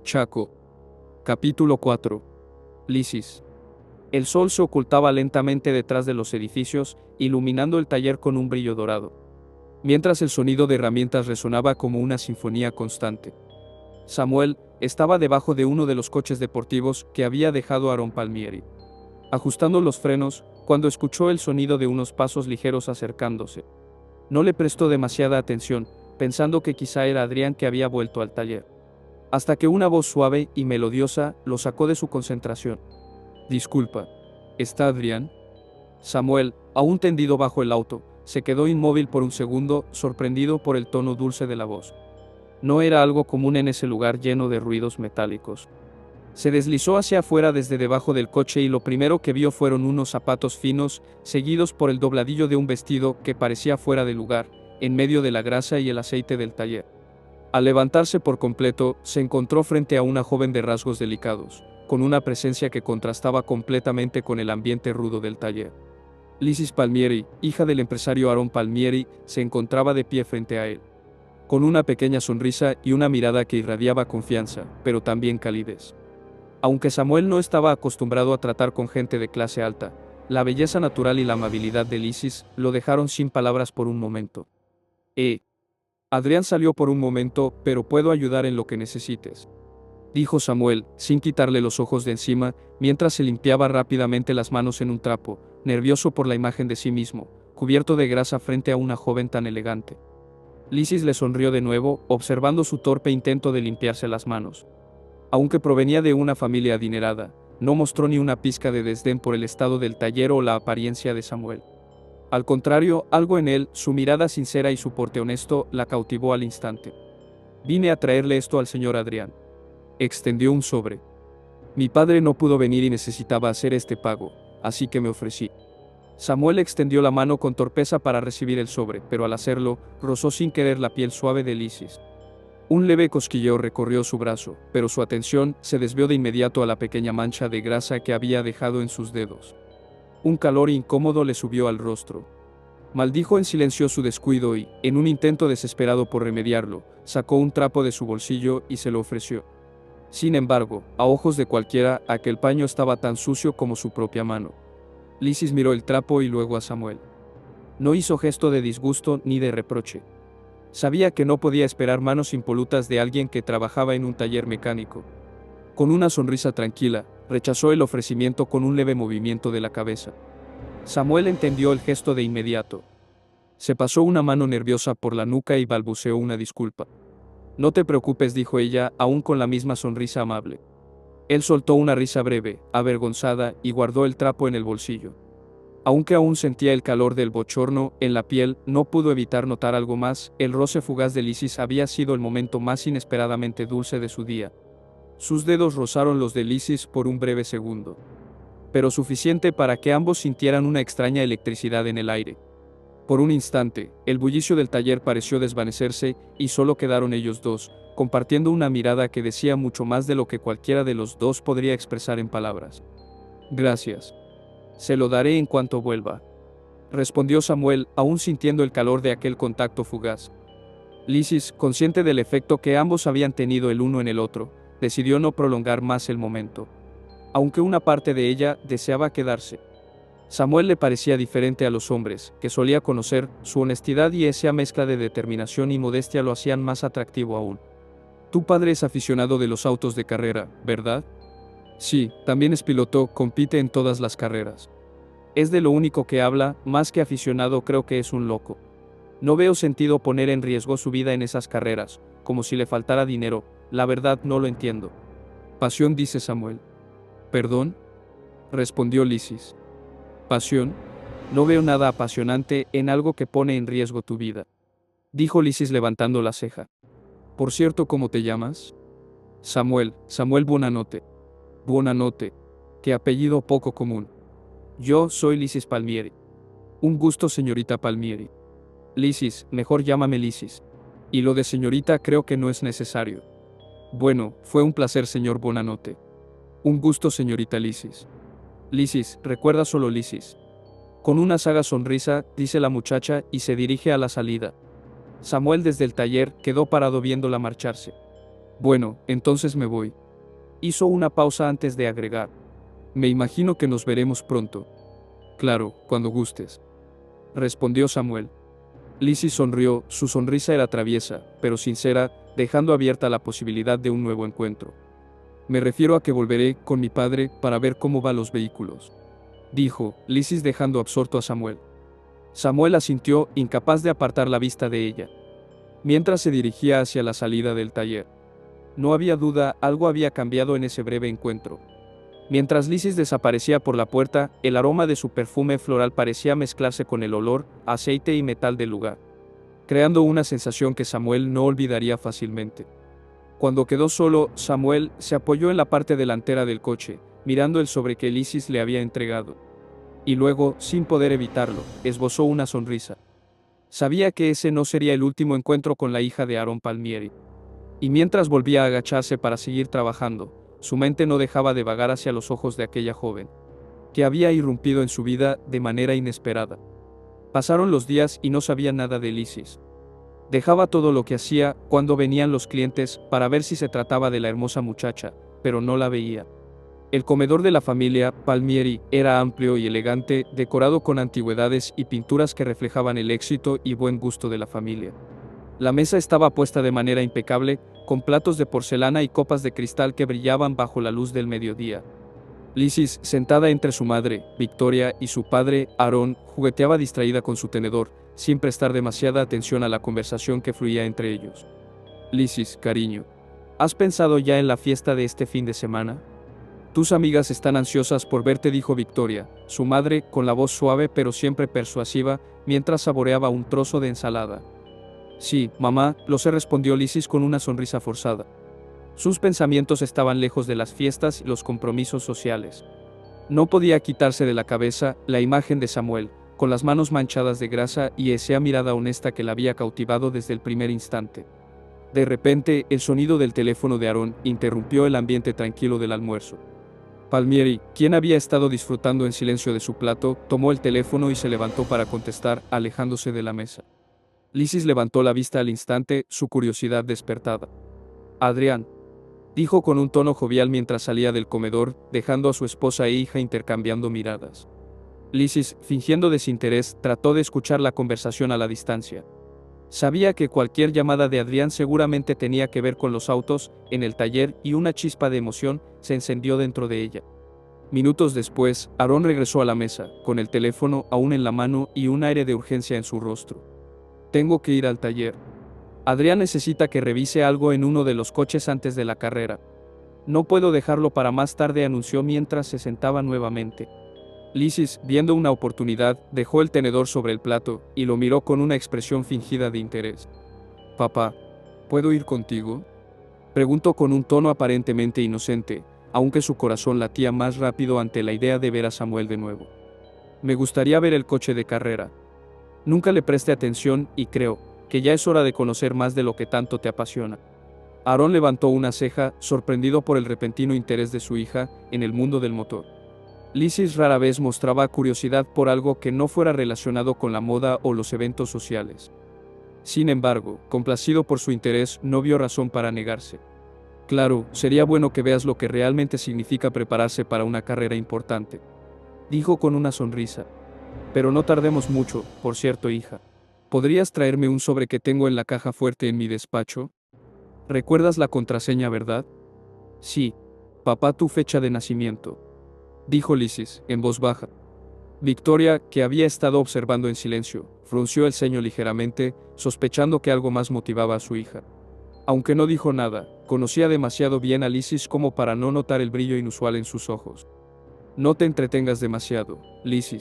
Chaco. Capítulo 4. Lysis. El sol se ocultaba lentamente detrás de los edificios, iluminando el taller con un brillo dorado, mientras el sonido de herramientas resonaba como una sinfonía constante. Samuel estaba debajo de uno de los coches deportivos que había dejado Aaron Palmieri, ajustando los frenos, cuando escuchó el sonido de unos pasos ligeros acercándose. No le prestó demasiada atención, pensando que quizá era Adrián que había vuelto al taller, hasta que una voz suave y melodiosa lo sacó de su concentración. «Disculpa, ¿está Adrián?» Samuel, aún tendido bajo el auto, se quedó inmóvil por un segundo, sorprendido por el tono dulce de la voz. No era algo común en ese lugar lleno de ruidos metálicos. Se deslizó hacia afuera desde debajo del coche y lo primero que vio fueron unos zapatos finos, seguidos por el dobladillo de un vestido que parecía fuera de lugar, en medio de la grasa y el aceite del taller. Al levantarse por completo, se encontró frente a una joven de rasgos delicados, con una presencia que contrastaba completamente con el ambiente rudo del taller. Lysis Palmieri, hija del empresario Aaron Palmieri, se encontraba de pie frente a él, con una pequeña sonrisa y una mirada que irradiaba confianza, pero también calidez. Aunque Samuel no estaba acostumbrado a tratar con gente de clase alta, la belleza natural y la amabilidad de Lysis lo dejaron sin palabras por un momento. Adrián salió por un momento, pero puedo ayudar en lo que necesites, dijo Samuel, sin quitarle los ojos de encima, mientras se limpiaba rápidamente las manos en un trapo, nervioso por la imagen de sí mismo, cubierto de grasa frente a una joven tan elegante. Lysis le sonrió de nuevo, observando su torpe intento de limpiarse las manos. Aunque provenía de una familia adinerada, no mostró ni una pizca de desdén por el estado del taller o la apariencia de Samuel. Al contrario, algo en él, su mirada sincera y su porte honesto, la cautivó al instante. «Vine a traerle esto al señor Adrián». Extendió un sobre. «Mi padre no pudo venir y necesitaba hacer este pago, así que me ofrecí». Samuel extendió la mano con torpeza para recibir el sobre, pero al hacerlo, rozó sin querer la piel suave de Lysis. Un leve cosquilleo recorrió su brazo, pero su atención se desvió de inmediato a la pequeña mancha de grasa que había dejado en sus dedos. Un calor incómodo le subió al rostro. Maldijo en silencio su descuido y, en un intento desesperado por remediarlo, sacó un trapo de su bolsillo y se lo ofreció. Sin embargo, a ojos de cualquiera, aquel paño estaba tan sucio como su propia mano. Lysis miró el trapo y luego a Samuel. No hizo gesto de disgusto ni de reproche. Sabía que no podía esperar manos impolutas de alguien que trabajaba en un taller mecánico. Con una sonrisa tranquila, rechazó el ofrecimiento con un leve movimiento de la cabeza. Samuel entendió el gesto de inmediato. Se pasó una mano nerviosa por la nuca y balbuceó una disculpa. «No te preocupes», dijo ella, aún con la misma sonrisa amable. Él soltó una risa breve, avergonzada, y guardó el trapo en el bolsillo. Aunque aún sentía el calor del bochorno en la piel, no pudo evitar notar algo más. El roce fugaz de Lysis había sido el momento más inesperadamente dulce de su día. Sus dedos rozaron los de Lysis por un breve segundo, pero suficiente para que ambos sintieran una extraña electricidad en el aire. Por un instante, el bullicio del taller pareció desvanecerse, y solo quedaron ellos dos, compartiendo una mirada que decía mucho más de lo que cualquiera de los dos podría expresar en palabras. «Gracias. Se lo daré en cuanto vuelva», respondió Samuel, aún sintiendo el calor de aquel contacto fugaz. Lysis, consciente del efecto que ambos habían tenido el uno en el otro, decidió no prolongar más el momento. Aunque una parte de ella deseaba quedarse. Samuel le parecía diferente a los hombres que solía conocer, su honestidad y esa mezcla de determinación y modestia lo hacían más atractivo aún. «Tu padre es aficionado de los autos de carrera, ¿verdad?» «Sí, también es piloto, compite en todas las carreras. Es de lo único que habla, más que aficionado creo que es un loco. No veo sentido poner en riesgo su vida en esas carreras, como si le faltara dinero, la verdad no lo entiendo». «Pasión», dice Samuel. «¿Perdón?», respondió Lysis. «¿Pasión? No veo nada apasionante en algo que pone en riesgo tu vida», dijo Lysis levantando la ceja. «Por cierto, ¿cómo te llamas?» «Samuel, Samuel Buonanotte». «Buonanotte. Qué apellido poco común». «Yo soy Lysis Palmieri». «Un gusto, señorita Palmieri». «Lysis, mejor llámame Lysis. Y lo de señorita creo que no es necesario». «Bueno, fue un placer, señor Buonanotte». «Un gusto, señorita Lysis». «Lysis, recuerda solo Lysis». Con una sagaz sonrisa, dice la muchacha, y se dirige a la salida. Samuel desde el taller quedó parado viéndola marcharse. Bueno, entonces me voy. Hizo una pausa antes de agregar. Me imagino que nos veremos pronto. Claro, cuando gustes. Respondió Samuel. Lizzie sonrió, su sonrisa era traviesa, pero sincera, dejando abierta la posibilidad de un nuevo encuentro. Me refiero a que volveré con mi padre para ver cómo van los vehículos, dijo Lizzie dejando absorto a Samuel. Samuel asintió, incapaz de apartar la vista de ella, mientras se dirigía hacia la salida del taller. No había duda, algo había cambiado en ese breve encuentro. Mientras Lizzie desaparecía por la puerta, el aroma de su perfume floral parecía mezclarse con el olor, aceite y metal del lugar, creando una sensación que Samuel no olvidaría fácilmente. Cuando quedó solo, Samuel se apoyó en la parte delantera del coche, mirando el sobre que Lizzie le había entregado. Y luego, sin poder evitarlo, esbozó una sonrisa. Sabía que ese no sería el último encuentro con la hija de Aaron Palmieri. Y mientras volvía a agacharse para seguir trabajando, su mente no dejaba de vagar hacia los ojos de aquella joven, que había irrumpido en su vida de manera inesperada. Pasaron los días y no sabía nada de Lizzie. Dejaba todo lo que hacía cuando venían los clientes para ver si se trataba de la hermosa muchacha, pero no la veía. El comedor de la familia Palmieri era amplio y elegante, decorado con antigüedades y pinturas que reflejaban el éxito y buen gusto de la familia. La mesa estaba puesta de manera impecable, con platos de porcelana y copas de cristal que brillaban bajo la luz del mediodía. Lizzie, sentada entre su madre, Victoria, y su padre, Aaron, jugueteaba distraída con su tenedor, sin prestar demasiada atención a la conversación que fluía entre ellos. Lizzie, cariño, ¿has pensado ya en la fiesta de este fin de semana? Tus amigas están ansiosas por verte, dijo Victoria, su madre, con la voz suave pero siempre persuasiva, mientras saboreaba un trozo de ensalada. Sí, mamá, lo sé, respondió Lizzie con una sonrisa forzada. Sus pensamientos estaban lejos de las fiestas y los compromisos sociales. No podía quitarse de la cabeza la imagen de Samuel, con las manos manchadas de grasa y esa mirada honesta que la había cautivado desde el primer instante. De repente, el sonido del teléfono de Aaron interrumpió el ambiente tranquilo del almuerzo. Palmieri, quien había estado disfrutando en silencio de su plato, tomó el teléfono y se levantó para contestar, alejándose de la mesa. Lizzie levantó la vista al instante, su curiosidad despertada. Adrián, dijo con un tono jovial mientras salía del comedor, dejando a su esposa e hija intercambiando miradas. Lizzie, fingiendo desinterés, trató de escuchar la conversación a la distancia. Sabía que cualquier llamada de Adrián seguramente tenía que ver con los autos en el taller y una chispa de emoción se encendió dentro de ella. Minutos después, Aaron regresó a la mesa, con el teléfono aún en la mano y un aire de urgencia en su rostro. Tengo que ir al taller. Adrián necesita que revise algo en uno de los coches antes de la carrera. No puedo dejarlo para más tarde, anunció mientras se sentaba nuevamente. Lizzie, viendo una oportunidad, dejó el tenedor sobre el plato y lo miró con una expresión fingida de interés. Papá, ¿puedo ir contigo? Preguntó con un tono aparentemente inocente, aunque su corazón latía más rápido ante la idea de ver a Samuel de nuevo. Me gustaría ver el coche de carrera. Nunca le presté atención y creo que ya es hora de conocer más de lo que tanto te apasiona. Aaron levantó una ceja, sorprendido por el repentino interés de su hija en el mundo del motor. Lizzie rara vez mostraba curiosidad por algo que no fuera relacionado con la moda o los eventos sociales. Sin embargo, complacido por su interés, no vio razón para negarse. Claro, sería bueno que veas lo que realmente significa prepararse para una carrera importante, dijo con una sonrisa. Pero no tardemos mucho, por cierto, hija. ¿Podrías traerme un sobre que tengo en la caja fuerte en mi despacho? ¿Recuerdas la contraseña, verdad? Sí. Papá, tu fecha de nacimiento, dijo Lizzie, en voz baja. Victoria, que había estado observando en silencio, frunció el ceño ligeramente, sospechando que algo más motivaba a su hija. Aunque no dijo nada, conocía demasiado bien a Lizzie como para no notar el brillo inusual en sus ojos. No te entretengas demasiado, Lizzie.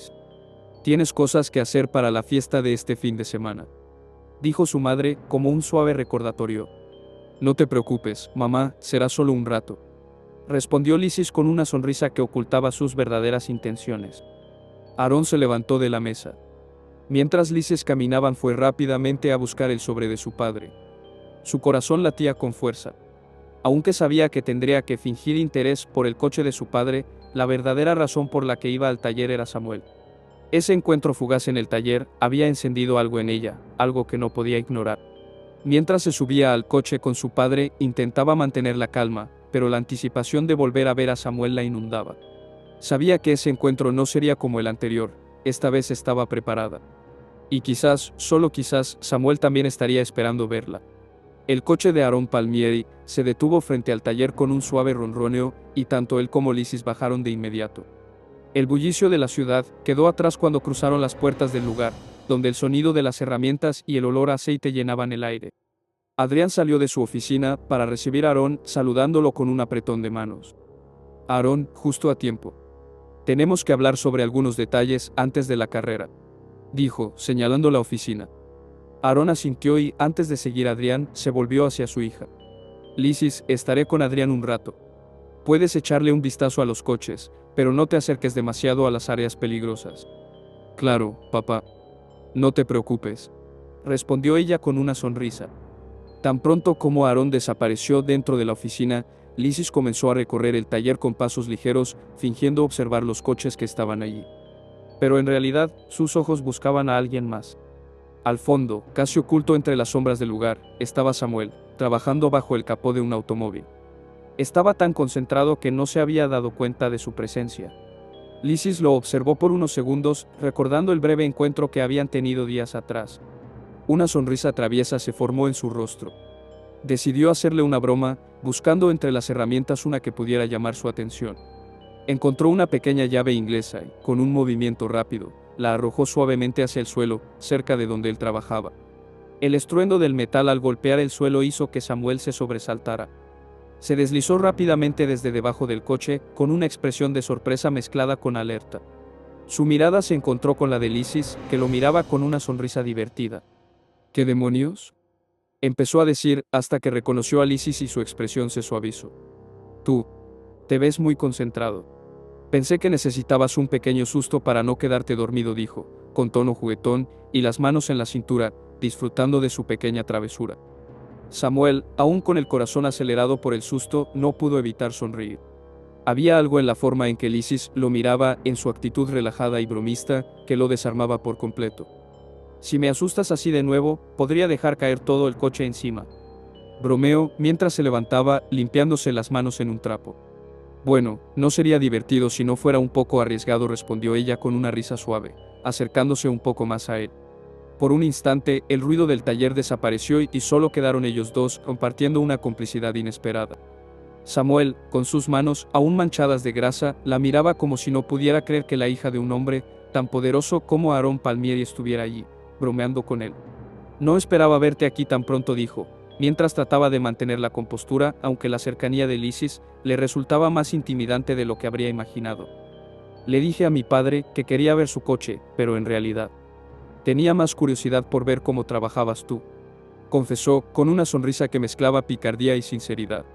Tienes cosas que hacer para la fiesta de este fin de semana, dijo su madre, como un suave recordatorio. No te preocupes, mamá, será solo un rato, respondió Lizzie con una sonrisa que ocultaba sus verdaderas intenciones. Aaron se levantó de la mesa. Mientras Lizzie caminaban, fue rápidamente a buscar el sobre de su padre. Su corazón latía con fuerza. Aunque sabía que tendría que fingir interés por el coche de su padre, la verdadera razón por la que iba al taller era Samuel. Ese encuentro fugaz en el taller había encendido algo en ella, algo que no podía ignorar. Mientras se subía al coche con su padre, intentaba mantener la calma, pero la anticipación de volver a ver a Samuel la inundaba. Sabía que ese encuentro no sería como el anterior, esta vez estaba preparada. Y quizás, solo quizás, Samuel también estaría esperando verla. El coche de Aaron Palmieri se detuvo frente al taller con un suave ronroneo, y tanto él como Lysis bajaron de inmediato. El bullicio de la ciudad quedó atrás cuando cruzaron las puertas del lugar, donde el sonido de las herramientas y el olor a aceite llenaban el aire. Adrián salió de su oficina para recibir a Aaron, saludándolo con un apretón de manos. Aaron, justo a tiempo. Tenemos que hablar sobre algunos detalles antes de la carrera, dijo, señalando la oficina. Aaron asintió y, antes de seguir a Adrián, se volvió hacia su hija. Lysis, estaré con Adrián un rato. Puedes echarle un vistazo a los coches, pero no te acerques demasiado a las áreas peligrosas. Claro, papá. No te preocupes, respondió ella con una sonrisa. Tan pronto como Aaron desapareció dentro de la oficina, Lysis comenzó a recorrer el taller con pasos ligeros, fingiendo observar los coches que estaban allí. Pero en realidad, sus ojos buscaban a alguien más. Al fondo, casi oculto entre las sombras del lugar, estaba Samuel, trabajando bajo el capó de un automóvil. Estaba tan concentrado que no se había dado cuenta de su presencia. Lysis lo observó por unos segundos, recordando el breve encuentro que habían tenido días atrás. Una sonrisa traviesa se formó en su rostro. Decidió hacerle una broma, buscando entre las herramientas una que pudiera llamar su atención. Encontró una pequeña llave inglesa y, con un movimiento rápido, la arrojó suavemente hacia el suelo, cerca de donde él trabajaba. El estruendo del metal al golpear el suelo hizo que Samuel se sobresaltara. Se deslizó rápidamente desde debajo del coche, con una expresión de sorpresa mezclada con alerta. Su mirada se encontró con la de Lysis, que lo miraba con una sonrisa divertida. ¿Qué demonios?, empezó a decir, hasta que reconoció a Lysis y su expresión se suavizó. Tú. Te ves muy concentrado. Pensé que necesitabas un pequeño susto para no quedarte dormido, dijo, con tono juguetón, y las manos en la cintura, disfrutando de su pequeña travesura. Samuel, aún con el corazón acelerado por el susto, no pudo evitar sonreír. Había algo en la forma en que Lysis lo miraba, en su actitud relajada y bromista, que lo desarmaba por completo. Si me asustas así de nuevo, podría dejar caer todo el coche encima. Bromeó, mientras se levantaba, limpiándose las manos en un trapo. Bueno, no sería divertido si no fuera un poco arriesgado, respondió ella con una risa suave, acercándose un poco más a él. Por un instante, el ruido del taller desapareció y solo quedaron ellos dos, compartiendo una complicidad inesperada. Samuel, con sus manos, aún manchadas de grasa, la miraba como si no pudiera creer que la hija de un hombre, tan poderoso como Aaron Palmieri, estuviera allí, bromeando con él. No esperaba verte aquí tan pronto, dijo, mientras trataba de mantener la compostura, aunque la cercanía de Lysis le resultaba más intimidante de lo que habría imaginado. Le dije a mi padre que quería ver su coche, pero en realidad tenía más curiosidad por ver cómo trabajabas tú, confesó, con una sonrisa que mezclaba picardía y sinceridad.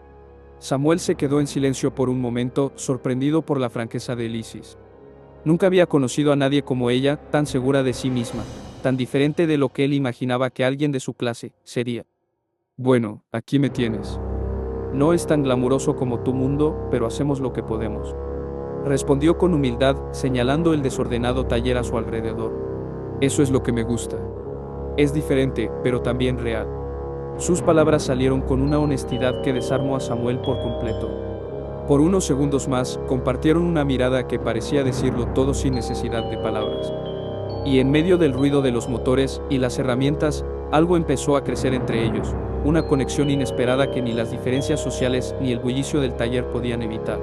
Samuel se quedó en silencio por un momento, sorprendido por la franqueza de Lysis. Nunca había conocido a nadie como ella, tan segura de sí misma, tan diferente de lo que él imaginaba que alguien de su clase sería. Bueno, aquí me tienes. No es tan glamuroso como tu mundo, pero hacemos lo que podemos, respondió con humildad, señalando el desordenado taller a su alrededor. Eso es lo que me gusta. Es diferente, pero también real. Sus palabras salieron con una honestidad que desarmó a Samuel por completo. Por unos segundos más, compartieron una mirada que parecía decirlo todo sin necesidad de palabras. Y en medio del ruido de los motores y las herramientas, algo empezó a crecer entre ellos, una conexión inesperada que ni las diferencias sociales ni el bullicio del taller podían evitar.